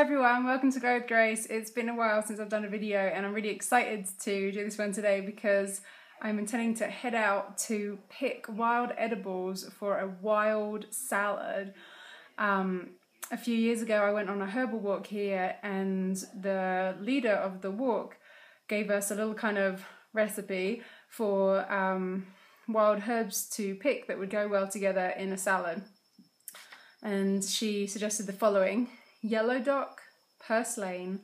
everyone, welcome to Grow with Grace. It's been a while since I've done a video and I'm really excited to do this one today because I'm intending to head out to pick wild edibles for a wild salad. A few years ago I went on a herbal walk here and the leader of the walk gave us a little kind of recipe for wild herbs to pick that would go well together in a salad. And she suggested the following: yellow dock, purslane,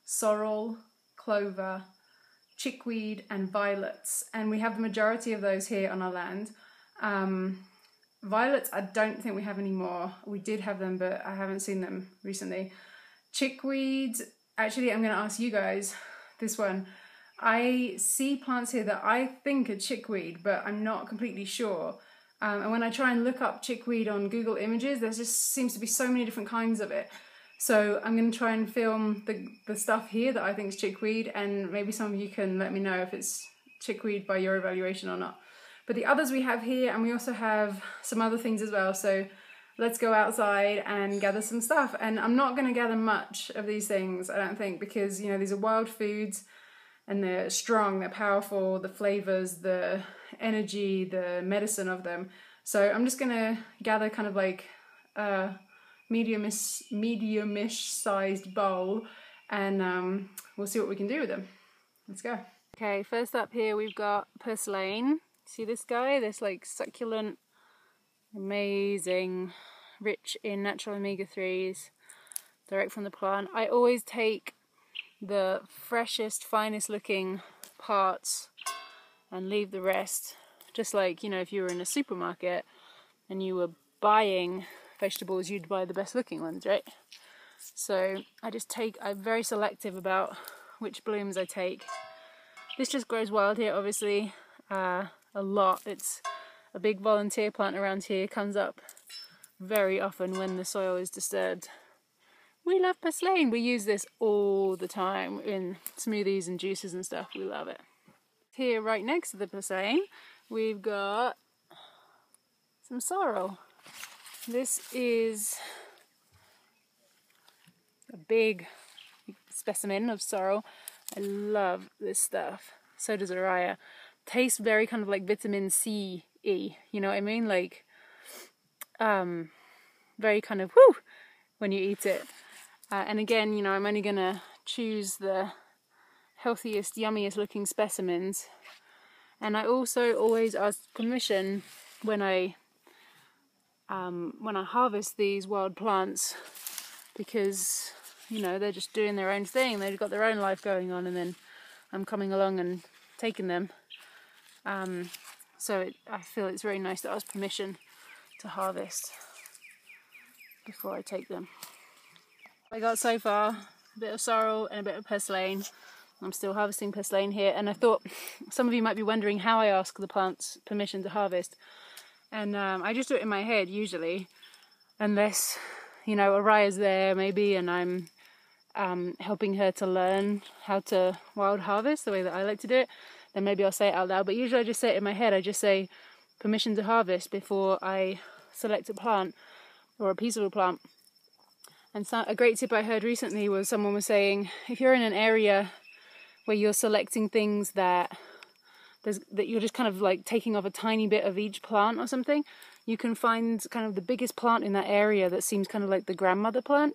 sorrel, clover, chickweed and violets. And we have the majority of those here on our land. Violets I don't think we have anymore. We did have them but I haven't seen them recently. Chickweed, actually I'm going to ask you guys this one. I see plants here that I think are chickweed but I'm not completely sure. And when I try and look up chickweed on Google Images, there just seems to be so many different kinds of it. So I'm going to try and film the stuff here that I think is chickweed, and maybe some of you can let me know if it's chickweed by your evaluation or not. But the others we have here, and we also have some other things as well. So let's go outside and gather some stuff. And I'm not going to gather much of these things, I don't think, because, you know, these are wild foods and they're strong, they're powerful, the flavors, the energy, the medicine of them. So I'm just going to gather kind of like a medium-ish sized bowl, and we'll see what we can do with them. Let's go. Okay, first up here we've got purslane. See this guy? This like succulent, amazing, rich in natural omega-3s, direct from the plant. I always take the freshest, finest looking parts and leave the rest. Just like, you know, if you were in a supermarket and you were buying vegetables, you'd buy the best looking ones, right? So I'm very selective about which blooms I take. This just grows wild here, obviously, a lot. It's a big volunteer plant around here, comes up very often when the soil is disturbed. We love purslane. We use this all the time in smoothies and juices and stuff. We love it. Here, right next to the purslane, we've got some sorrel. This is a big specimen of sorrel. I love this stuff. So does Araya. Tastes very kind of like vitamin C-y, you know what I mean? Like, very kind of whoo when you eat it. And again, you know, I'm only gonna choose the healthiest, yummiest looking specimens. And I also always ask permission when I harvest these wild plants, because, you know, they're just doing their own thing. They've got their own life going on, and then I'm coming along and taking them. So I feel it's very nice to ask permission to harvest before I take them. I got so far a bit of sorrel and a bit of purslane. I'm still harvesting purslane here, and I thought some of you might be wondering how I ask the plants permission to harvest. And I just do it in my head usually, unless, you know, Araya's there maybe and I'm helping her to learn how to wild harvest the way that I like to do it. Then maybe I'll say it out loud, but usually I just say it in my head. I just say permission to harvest before I select a plant or a piece of a plant. And so, a great tip I heard recently was someone was saying, if you're in an area where you're selecting things that you're just kind of like taking off a tiny bit of each plant or something, you can find kind of the biggest plant in that area that seems kind of like the grandmother plant,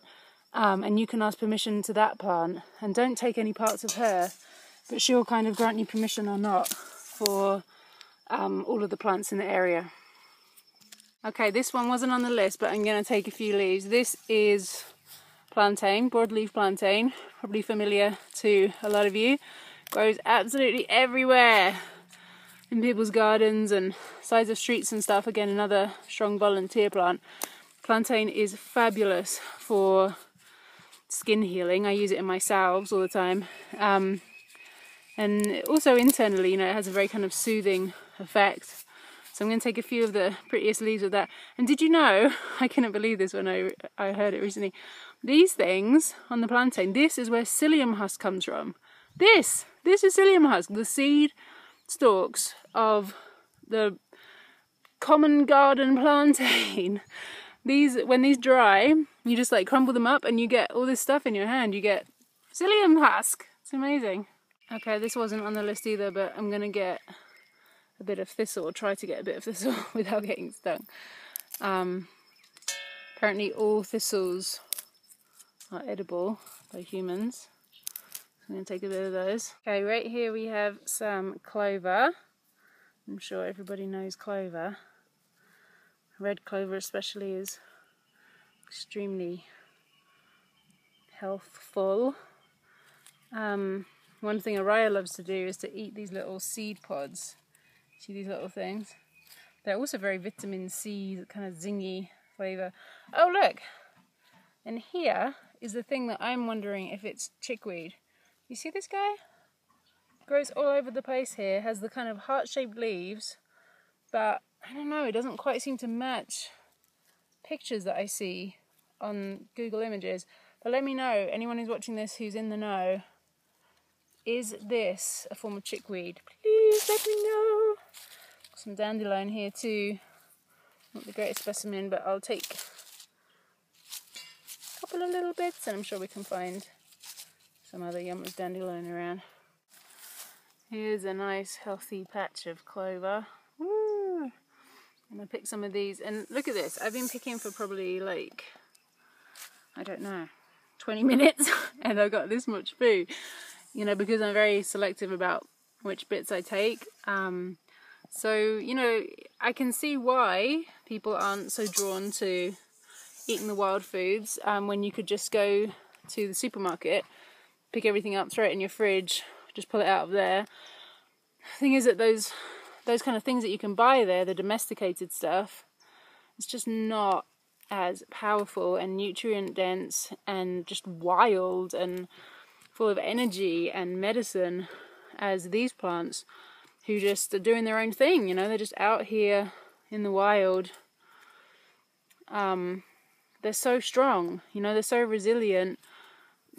and you can ask permission to that plant, and don't take any parts of her, but she'll kind of grant you permission or not for all of the plants in the area. Okay, this one wasn't on the list, but I'm going to take a few leaves. This is plantain, broadleaf plantain, probably familiar to a lot of you. Grows absolutely everywhere in people's gardens and sides of streets and stuff. Again, another strong volunteer plant. Plantain is fabulous for skin healing. I use it in my salves all the time. And also internally, you know, it has a very kind of soothing effect. So I'm going to take a few of the prettiest leaves of that. And did you know, I couldn't believe this when I heard it recently, these things on the plantain, this is where psyllium husk comes from. This is psyllium husk, the seed stalks of the common garden plantain. when these dry, you just like crumble them up and you get all this stuff in your hand. You get psyllium husk. It's amazing. Okay, this wasn't on the list either, but I'm gonna get a bit of thistle, or try to get a bit of thistle without getting stung. Apparently all thistles are edible by humans. I'm going to take a bit of those. Okay, right here we have some clover. I'm sure everybody knows clover. Red clover especially is extremely healthful. One thing Araya loves to do is to eat these little seed pods. See these little things? They're also very vitamin C, kind of zingy flavour. Oh look! And here is the thing that I'm wondering if it's chickweed. You see this guy? Grows all over the place here, has the kind of heart-shaped leaves, but I don't know, it doesn't quite seem to match pictures that I see on Google Images. But let me know, anyone who's watching this who's in the know, is this a form of chickweed? Please let me know. Some dandelion here too. Not the greatest specimen, but I'll take a couple of little bits and I'm sure we can find some other yummmers dandelion around. Here's a nice healthy patch of clover. Woo! I'm gonna pick some of these and look at this. I've been picking for probably like, I don't know, 20 minutes and I got this much food. You know, because I'm very selective about which bits I take. So, you know, I can see why people aren't so drawn to eating the wild foods when you could just go to the supermarket, pick everything up, throw it in your fridge, just pull it out of there. The thing is that those kind of things that you can buy there, the domesticated stuff, it's just not as powerful and nutrient dense and just wild and full of energy and medicine as these plants, who just are doing their own thing, you know, they're just out here in the wild. They're so strong, you know, they're so resilient.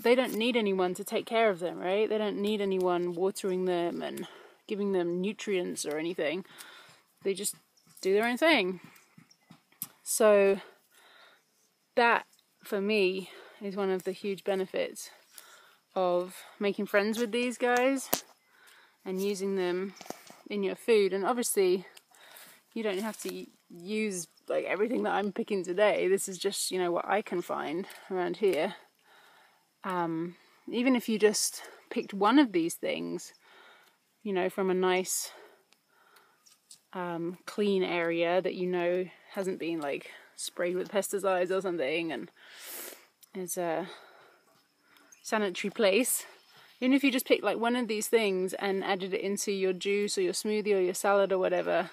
They don't need anyone to take care of them, right? They don't need anyone watering them and giving them nutrients or anything. They just do their own thing. So that, for me, is one of the huge benefits of making friends with these guys and using them in your food. And obviously you don't have to use like everything that I'm picking today. This is just, you know, what I can find around here. Even if you just picked one of these things, you know, from a nice clean area that you know hasn't been like sprayed with pesticides or something and is a sanitary place. Even if you just picked like one of these things and added it into your juice or your smoothie or your salad or whatever,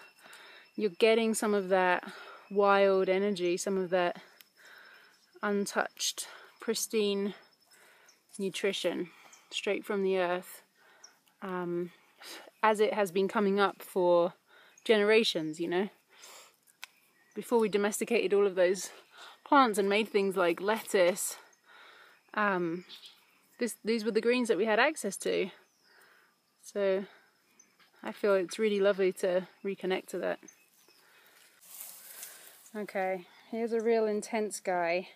you're getting some of that wild energy, some of that untouched, pristine nutrition straight from the earth, as it has been coming up for generations, you know. Before we domesticated all of those plants and made things like lettuce, these were the greens that we had access to. So I feel it's really lovely to reconnect to that. Okay, here's a real intense guy.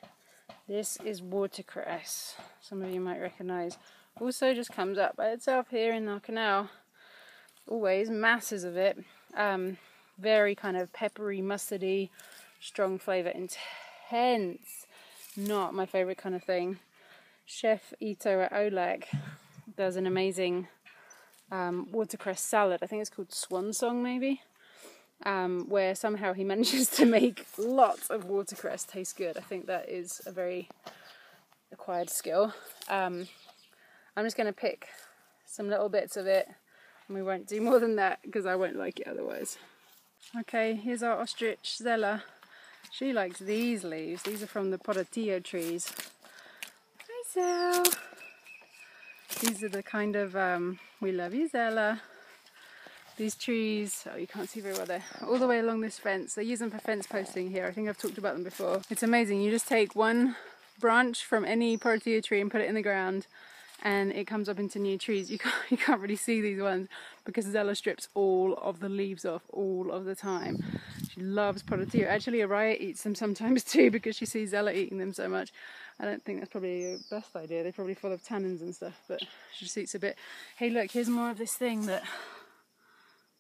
This is watercress. Some of you might recognise. Also just comes up by itself here in our canal. Always masses of it. Very kind of peppery, mustardy, strong flavour, intense. Not my favourite kind of thing. Chef Ito at Olek does an amazing watercress salad. I think it's called Swan Song maybe, where somehow he manages to make lots of watercress taste good. I think that is a very acquired skill. I'm just going to pick some little bits of it and we won't do more than that because I won't like it otherwise. Okay, here's our ostrich Zella. She likes these leaves. These are from the Podatillo trees. So, these are the kind of, we love you Zella. These trees, oh you can't see very well there, all the way along this fence. They use them for fence posting here. I think I've talked about them before. It's amazing, you just take one branch from any Podatillo tree and put it in the ground and it comes up into new trees. You can't really see these ones because Zella strips all of the leaves off all of the time. She loves prototia. Actually, Araya eats them sometimes too because she sees Ella eating them so much. I don't think that's probably the best idea. They're probably full of tannins and stuff, but she just eats a bit. Hey, look, here's more of this thing that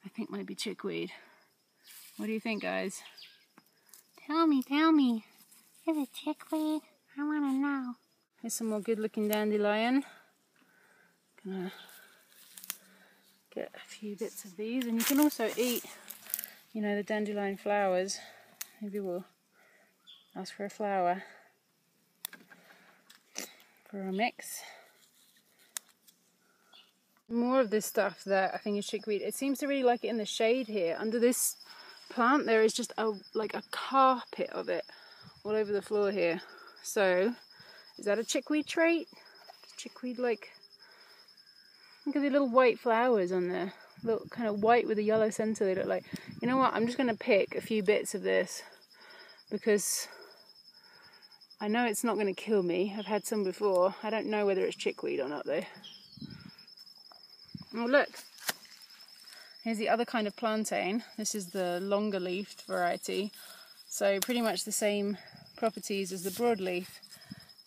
I think might be chickweed. What do you think, guys? Tell me. Is it chickweed? I want to know. Here's some more good-looking dandelion. Gonna get a few bits of these, and you can also eat, you know, the dandelion flowers. Maybe we'll ask for a flower for our mix. More of this stuff that I think is chickweed. It seems to really like it in the shade here. Under this plant there is just like a carpet of it all over the floor here. So is that a chickweed trait? Chickweed, like, look at the little white flowers on there. Look, kind of white with a yellow centre they look like. You know what, I'm just going to pick a few bits of this because I know it's not going to kill me. I've had some before. I don't know whether it's chickweed or not though. Oh look, here's the other kind of plantain. This is the longer leafed variety. So pretty much the same properties as the broadleaf,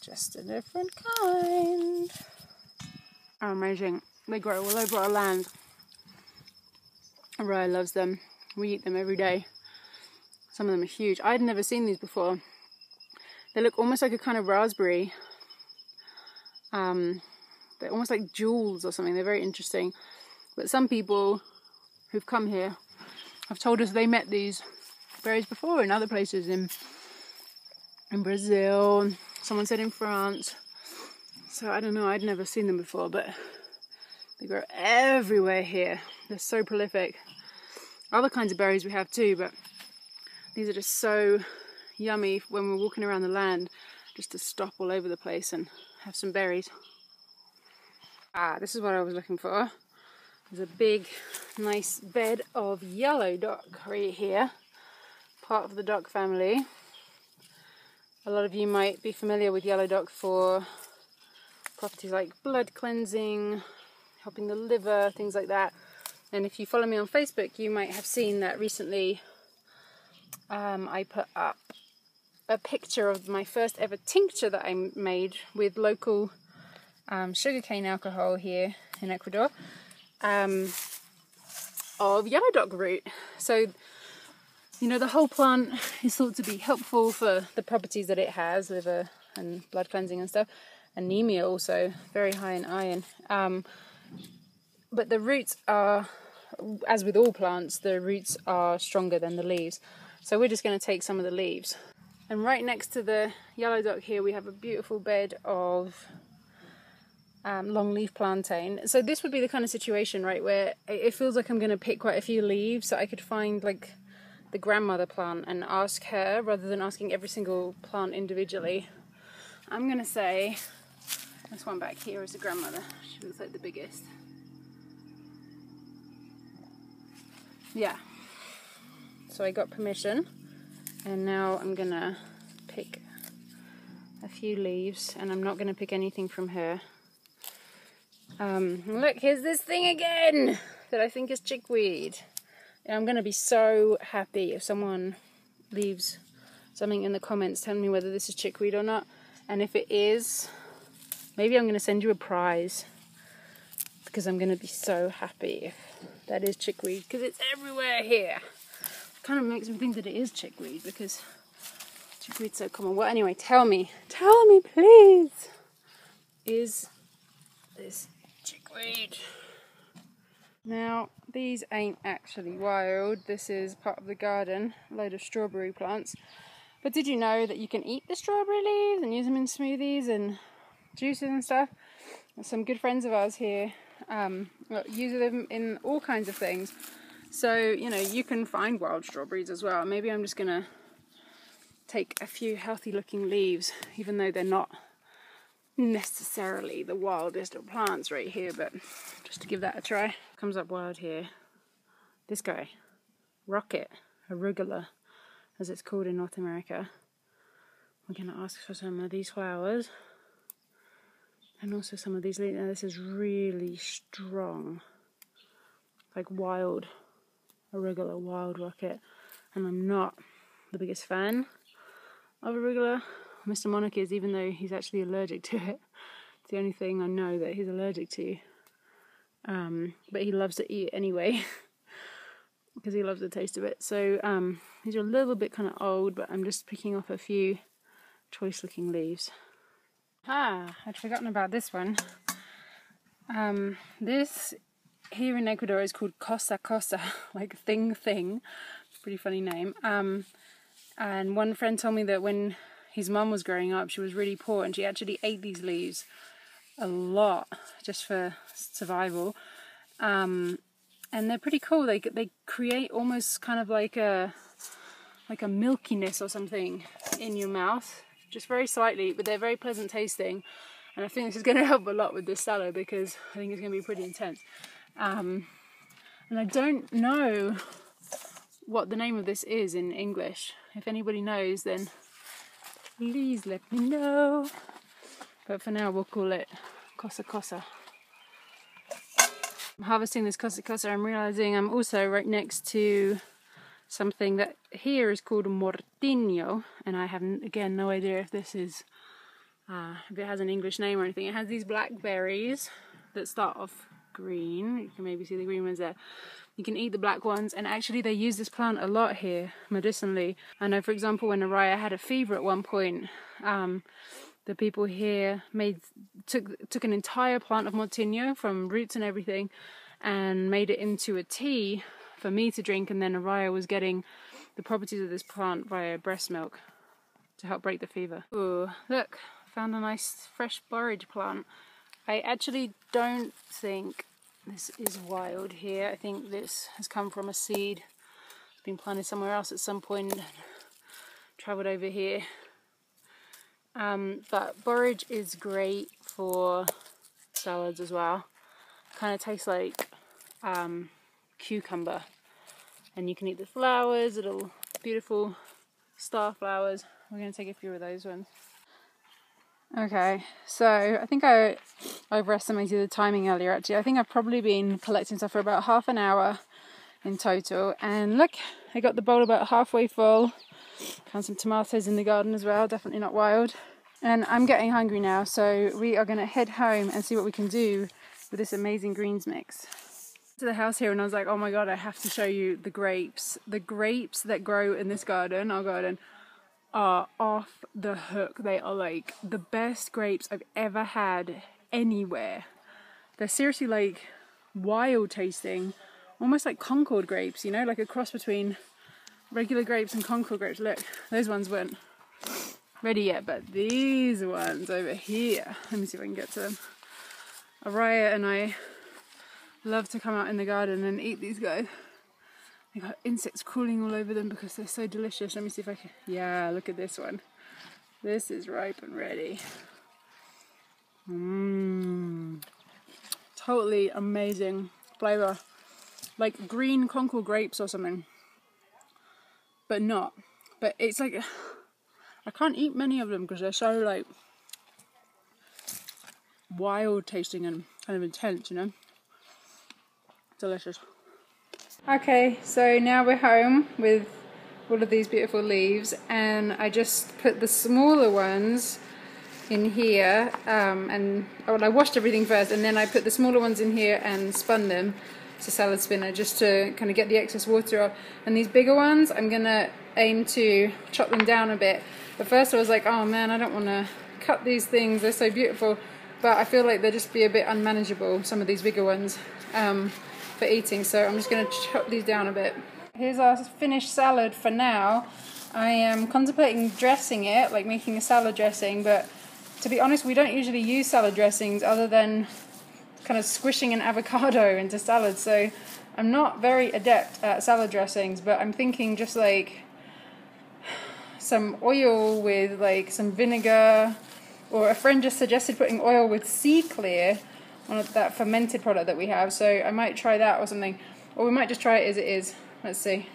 just a different kind. Oh, amazing. They grow all over our land. Araya loves them. We eat them every day. Some of them are huge. I'd never seen these before. They look almost like a kind of raspberry. They're almost like jewels or something. They're very interesting. But some people who've come here have told us they met these berries before in other places, in Brazil. Someone said in France. So I don't know. I'd never seen them before, but they grow everywhere here. They're so prolific. Other kinds of berries we have too, but these are just so yummy when we're walking around the land, just to stop all over the place and have some berries. Ah, this is what I was looking for. There's a big, nice bed of yellow dock right here, part of the dock family. A lot of you might be familiar with yellow dock for properties like blood cleansing, helping the liver, things like that. And if you follow me on Facebook, you might have seen that recently I put up a picture of my first ever tincture that I made with local sugarcane alcohol here in Ecuador, of yellow dock root. So, you know, the whole plant is thought to be helpful for the properties that it has, liver and blood cleansing and stuff. Anemia also, very high in iron. But the roots are, as with all plants, the roots are stronger than the leaves. So we're just going to take some of the leaves. And right next to the yellow dock here we have a beautiful bed of longleaf plantain. So this would be the kind of situation, right, where it feels like I'm going to pick quite a few leaves, so I could find like the grandmother plant and ask her, rather than asking every single plant individually. I'm going to say this one back here is the grandmother. She looks like the biggest. Yeah. So I got permission, and now I'm going to pick a few leaves, and I'm not going to pick anything from her. Look, here's this thing again that I think is chickweed. And I'm going to be so happy if someone leaves something in the comments telling me whether this is chickweed or not. And if it is, maybe I'm going to send you a prize, because I'm going to be so happy if that is chickweed, because it's everywhere here. It kind of makes me think that it is chickweed, because chickweed's so common. Well, anyway, tell me please, is this chickweed? Now, these ain't actually wild. This is part of the garden, a load of strawberry plants. But did you know that you can eat the strawberry leaves and use them in smoothies and juices and stuff? Some good friends of ours here use them in all kinds of things. So, you know, you can find wild strawberries as well. Maybe I'm just going to take a few healthy looking leaves, even though they're not necessarily the wildest of plants right here, but just to give that a try. Comes up wild here. This guy, rocket arugula, as it's called in North America. We're going to ask for some of these flowers, and also some of these leaves. Now this is really strong, like wild arugula, wild rocket. and I'm not the biggest fan of arugula. Mr. Monarch is, even though he's actually allergic to it. It's the only thing I know that he's allergic to. But he loves to eat it anyway, because he loves the taste of it. So these are a little bit kind of old, but I'm just picking off a few choice looking leaves. I'd forgotten about this one. This here in Ecuador is called cosa cosa, like thing. Pretty funny name. And one friend told me that when his mum was growing up, she was really poor and she actually ate these leaves a lot just for survival. And they're pretty cool. They create almost kind of like a milkiness or something in your mouth, just very slightly, but they're very pleasant tasting. And I think this is going to help a lot with this salad because I think it's going to be pretty intense. And I don't know what the name of this is in English. If anybody knows, then please let me know. But for now, we'll call it cosa cosa. I'm harvesting this cosa cosa. I'm realizing I'm also right next to something that here is called mortiño, and I have again no idea if this is if it has an English name or anything. It has these blackberries that start off green. You can maybe see the green ones there. You can eat the black ones, and actually they use this plant a lot here medicinally. I know, for example, when Araya had a fever at one point, the people here took an entire plant of mortiño from roots and everything and made it into a tea for me to drink, and then Araya was getting the properties of this plant via breast milk to help break the fever. Ooh, look, found a nice fresh borage plant. I actually don't think this is wild here. I think this has come from a seed. It's been planted somewhere else at some point and travelled over here. But borage is great for salads as well. Kind of tastes like cucumber. And you can eat the flowers, little beautiful star flowers. We're going to take a few of those ones. Okay, so I think I overestimated the timing earlier actually. I think I've probably been collecting stuff for about half an hour in total. And look, I got the bowl about halfway full. Found some tomatoes in the garden as well, definitely not wild. And I'm getting hungry now, so we are going to head home and see what we can do with this amazing greens mix. To the house here and I was like, oh my god, I have to show you the grapes. The grapes that grow in this garden, our garden, are off the hook. They are like the best grapes I've ever had anywhere. They're seriously like wild tasting, almost like Concord grapes, you know, like a cross between regular grapes and Concord grapes. Look, those ones weren't ready yet, but these ones over here, let me see if I can get to them. Araya and I love to come out in the garden and eat these guys. They got insects crawling all over them because they're so delicious. Let me see if I can. Yeah, look at this one. This is ripe and ready. Totally amazing flavour. Like green Concord grapes or something. But not. But it's like, I can't eat many of them because they're so like wild tasting and kind of intense, you know. Delicious. Okay, so now we're home with all of these beautiful leaves, and I just put the smaller ones in here, and I washed everything first, and then I put the smaller ones in here and spun them to salad spinner just to kind of get the excess water off. And these bigger ones, I'm gonna aim to chop them down a bit. But first I was like, oh man, I don't want to cut these things, they're so beautiful, but I feel like they'll just be a bit unmanageable, some of these bigger ones, for eating, so I'm just going to chop these down a bit. Here's our finished salad for now. I am contemplating dressing it, like making a salad dressing, but to be honest, we don't usually use salad dressings other than kind of squishing an avocado into salad, so I'm not very adept at salad dressings, but I'm thinking just like some oil with like some vinegar, or a friend just suggested putting oil with sea clear, one of that fermented product that we have, so I might try that or something, or we might just try it as it is. Let's see.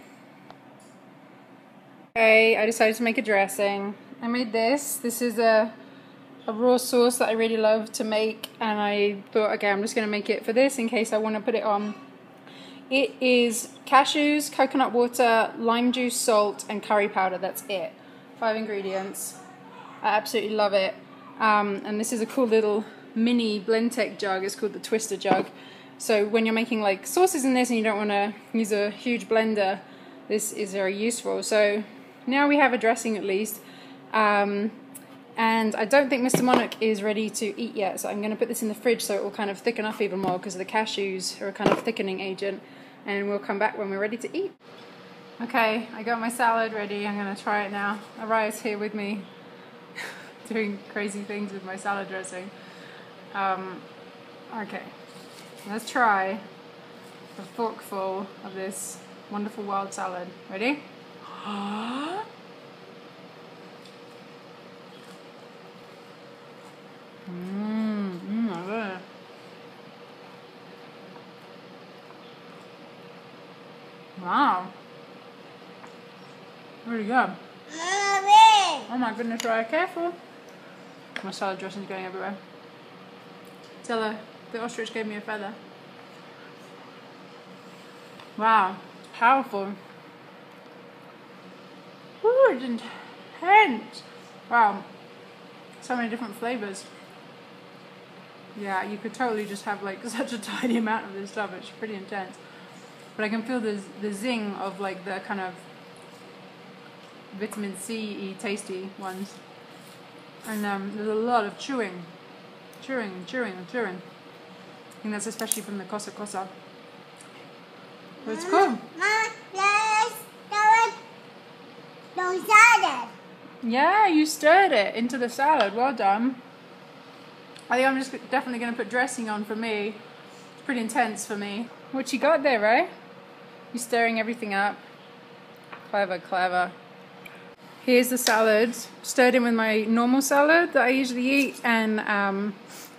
Okay, I decided to make a dressing. I made this. This is a raw sauce that I really love to make, and I thought, okay, I'm just going to make it for this in case I want to put it on It is cashews, coconut water, lime juice, salt, and curry powder. That's it. 5 ingredients. I absolutely love it. And this is a cool little mini Blendtec jug. It's called the Twister jug. So when you're making like sauces in this and you don't want to use a huge blender, this is very useful. So now we have a dressing at least. And I don't think Mr. Monarch is ready to eat yet, so I'm going to put this in the fridge so it will kind of thicken up even more because the cashews are a kind of thickening agent, and we'll come back when we're ready to eat. Okay, I got my salad ready. I'm going to try it now. Araya's here with me doing crazy things with my salad dressing. Okay, let's try a forkful of this wonderful wild salad. Ready? Wow. Really good. Oh my goodness, Raya, careful. My salad dressing is going everywhere. Tell her the ostrich gave me a feather. Wow, powerful. Ooh, it's intense. Wow, so many different flavors. Yeah, you could totally just have like such a tiny amount of this stuff. It's pretty intense. But I can feel the zing of like the kind of vitamin C-y tasty ones. And there's a lot of chewing. I think that's especially from the kosa. But it's cool. Yeah, you stirred it into the salad. Well done. I think I'm just definitely going to put dressing on for me. It's pretty intense for me. What you got there, Ray? You're stirring everything up. Clever. Here's the salad. Stirred in with my normal salad that I usually eat, and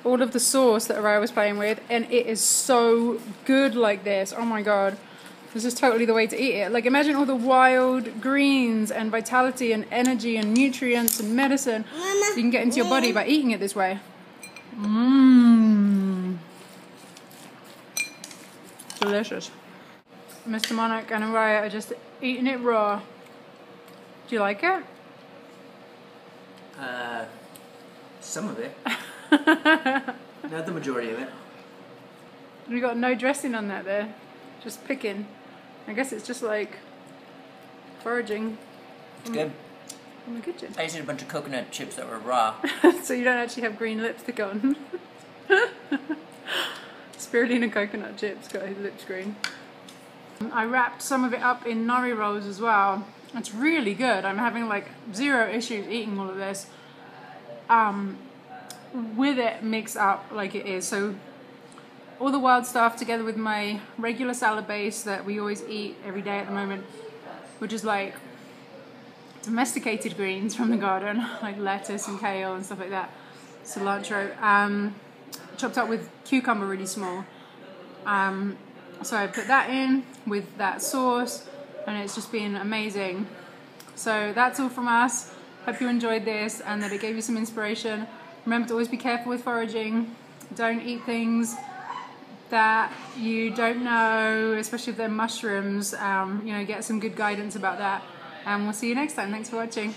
all of the sauce that Araya was playing with, and it is so good like this. Oh my god. This is totally the way to eat it. Like, imagine all the wild greens and vitality and energy and nutrients and medicine you can get into your body by eating it this way. Delicious. Mr. Monarch and Araya are just eating it raw. Do you like it? Some of it. Not the majority of it. We got no dressing on that there. Just picking. I guess it's just like foraging. It's good. In the kitchen. I just ate a bunch of coconut chips that were raw. So you don't actually have green lipstick on. Spirulina coconut chips got his lips green. I wrapped some of it up in nori rolls as well. It's really good. I'm having like zero issues eating all of this. With it mixed up like it is. So all the wild stuff together with my regular salad base that we always eat every day at the moment, which is like domesticated greens from the garden, like lettuce and kale and stuff like that, cilantro, chopped up with cucumber really small. So I put that in with that sauce, and it's just been amazing. So that's all from us. Hope you enjoyed this and that it gave you some inspiration. Remember to always be careful with foraging. Don't eat things that you don't know, especially if they're mushrooms. You know, get some good guidance about that. And we'll see you next time. Thanks for watching.